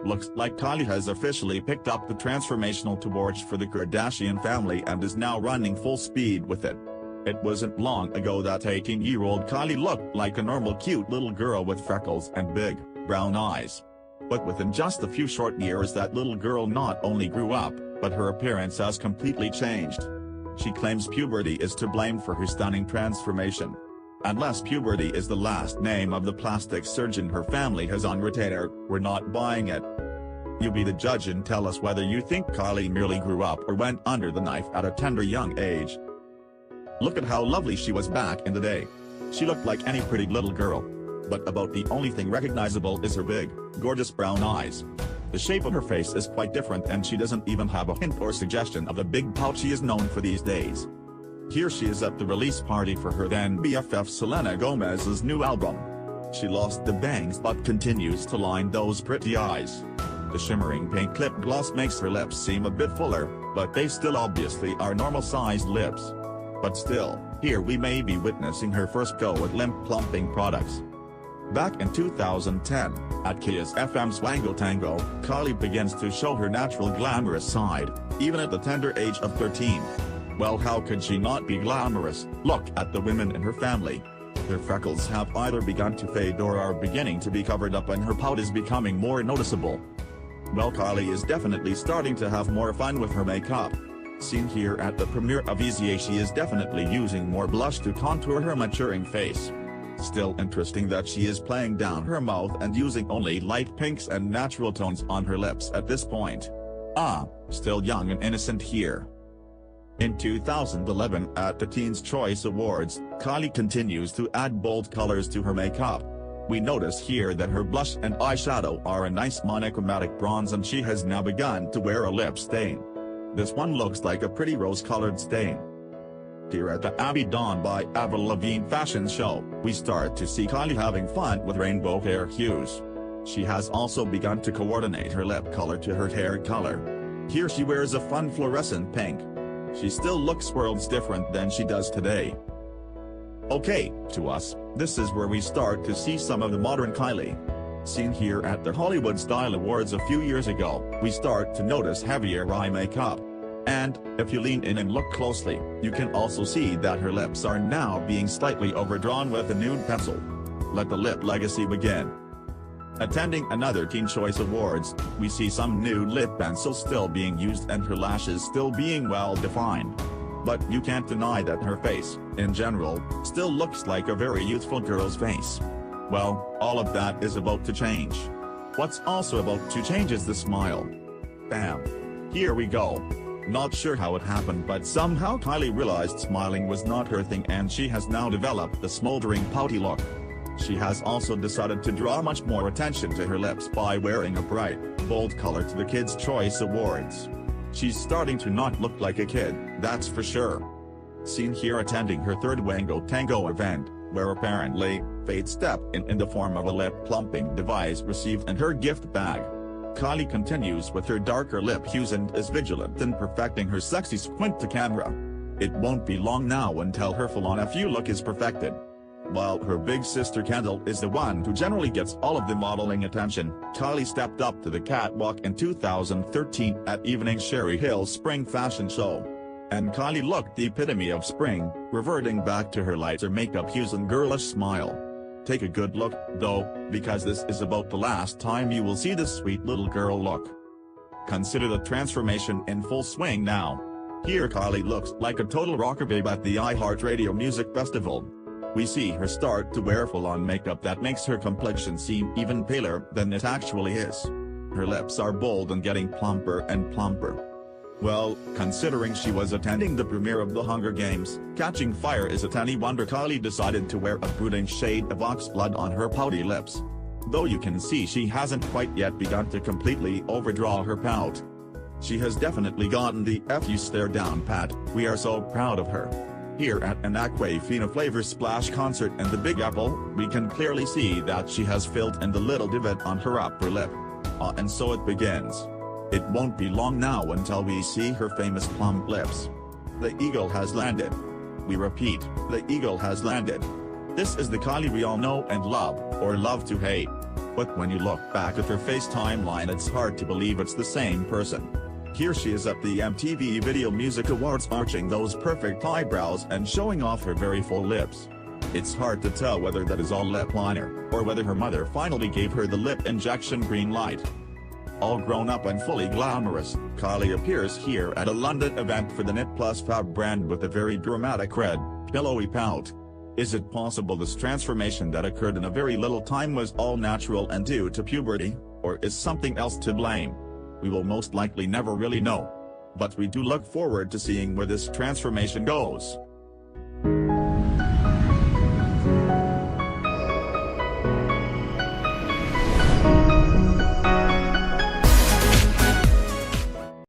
looks like Kylie has officially picked up the transformational torch for the Kardashian family and is now running full speed with it. It wasn't long ago that 18-year-old Kylie looked like a normal cute little girl with freckles and big, brown eyes. But within just a few short years that little girl not only grew up, but her appearance has completely changed. She claims puberty is to blame for her stunning transformation. Unless puberty is the last name of the plastic surgeon her family has on retainer, we're not buying it. You be the judge and tell us whether you think Kylie merely grew up or went under the knife at a tender young age. Look at how lovely she was back in the day. She looked like any pretty little girl. But about the only thing recognizable is her big, gorgeous brown eyes. The shape of her face is quite different and she doesn't even have a hint or suggestion of the big pout she is known for these days. Here she is at the release party for her then BFF Selena Gomez's new album. She lost the bangs but continues to line those pretty eyes. The shimmering pink lip gloss makes her lips seem a bit fuller, but they still obviously are normal-sized lips. But still, here we may be witnessing her first go at lip-plumping products. Back in 2010, at Kiss FM's Wango Tango, Kylie begins to show her natural glamorous side, even at the tender age of 13. Well, how could she not be glamorous? Look at the women in her family. Their freckles have either begun to fade or are beginning to be covered up and her pout is becoming more noticeable. Well, Kylie is definitely starting to have more fun with her makeup. Seen here at the premiere of Easy, she is definitely using more blush to contour her maturing face. Still interesting that she is playing down her mouth and using only light pinks and natural tones on her lips at this point. Still young and innocent here. In 2011 at the Teen's Choice Awards, Kylie continues to add bold colors to her makeup. We notice here that her blush and eyeshadow are a nice monochromatic bronze and she has now begun to wear a lip stain. This one looks like a pretty rose-colored stain. Here at the Abby Dawn by Avril Lavigne fashion show, we start to see Kylie having fun with rainbow hair hues. She has also begun to coordinate her lip color to her hair color. Here she wears a fun fluorescent pink. She still looks worlds different than she does today. Okay, to us, this is where we start to see some of the modern Kylie. Seen here at the Hollywood Style Awards a few years ago, we start to notice heavier eye makeup. And, if you lean in and look closely, you can also see that her lips are now being slightly overdrawn with a nude pencil. Let the lip legacy begin. Attending another Teen Choice Awards, we see some nude lip pencils still being used and her lashes still being well defined. But you can't deny that her face, in general, still looks like a very youthful girl's face. Well, all of that is about to change. What's also about to change is the smile. Bam! Here we go. Not sure how it happened, but somehow Kylie realized smiling was not her thing and she has now developed the smoldering pouty look. She has also decided to draw much more attention to her lips by wearing a bright, bold color to the Kids' Choice Awards. She's starting to not look like a kid, that's for sure. Seen here attending her third Wango Tango event, where apparently, fate stepped in the form of a lip-plumping device received in her gift bag. Kylie continues with her darker lip hues and is vigilant in perfecting her sexy squint to camera. It won't be long now until her full-on FU look is perfected. While her big sister Kendall is the one who generally gets all of the modeling attention, Kylie stepped up to the catwalk in 2013 at Evening Sherry Hill's spring fashion show. And Kylie looked the epitome of spring, reverting back to her lighter makeup hues and girlish smile. Take a good look, though, because this is about the last time you will see this sweet little girl look. Consider the transformation in full swing now. Here Kylie looks like a total rocker babe at the iHeartRadio Music Festival. We see her start to wear full-on makeup that makes her complexion seem even paler than it actually is. Her lips are bold and getting plumper and plumper. Well, considering she was attending the premiere of The Hunger Games, Catching Fire is a tiny wonder Kylie decided to wear a brooding shade of oxblood on her pouty lips. Though you can see she hasn't quite yet begun to completely overdraw her pout. She has definitely gotten the FU stare down pat, we are so proud of her. Here at an Aquafina Flavor Splash concert in the Big Apple, we can clearly see that she has filled in the little divot on her upper lip. And so it begins. It won't be long now until we see her famous plump lips. The eagle has landed. We repeat, the eagle has landed. This is the Kylie we all know and love, or love to hate. But when you look back at her face timeline, it's hard to believe it's the same person. Here she is at the MTV Video Music Awards arching those perfect eyebrows and showing off her very full lips. It's hard to tell whether that is all lip liner, or whether her mother finally gave her the lip injection green light. All grown up and fully glamorous, Kylie appears here at a London event for the Knit Plus Fab brand with a very dramatic red, pillowy pout. Is it possible this transformation that occurred in a very little time was all natural and due to puberty, or is something else to blame? We will most likely never really know. But we do look forward to seeing where this transformation goes.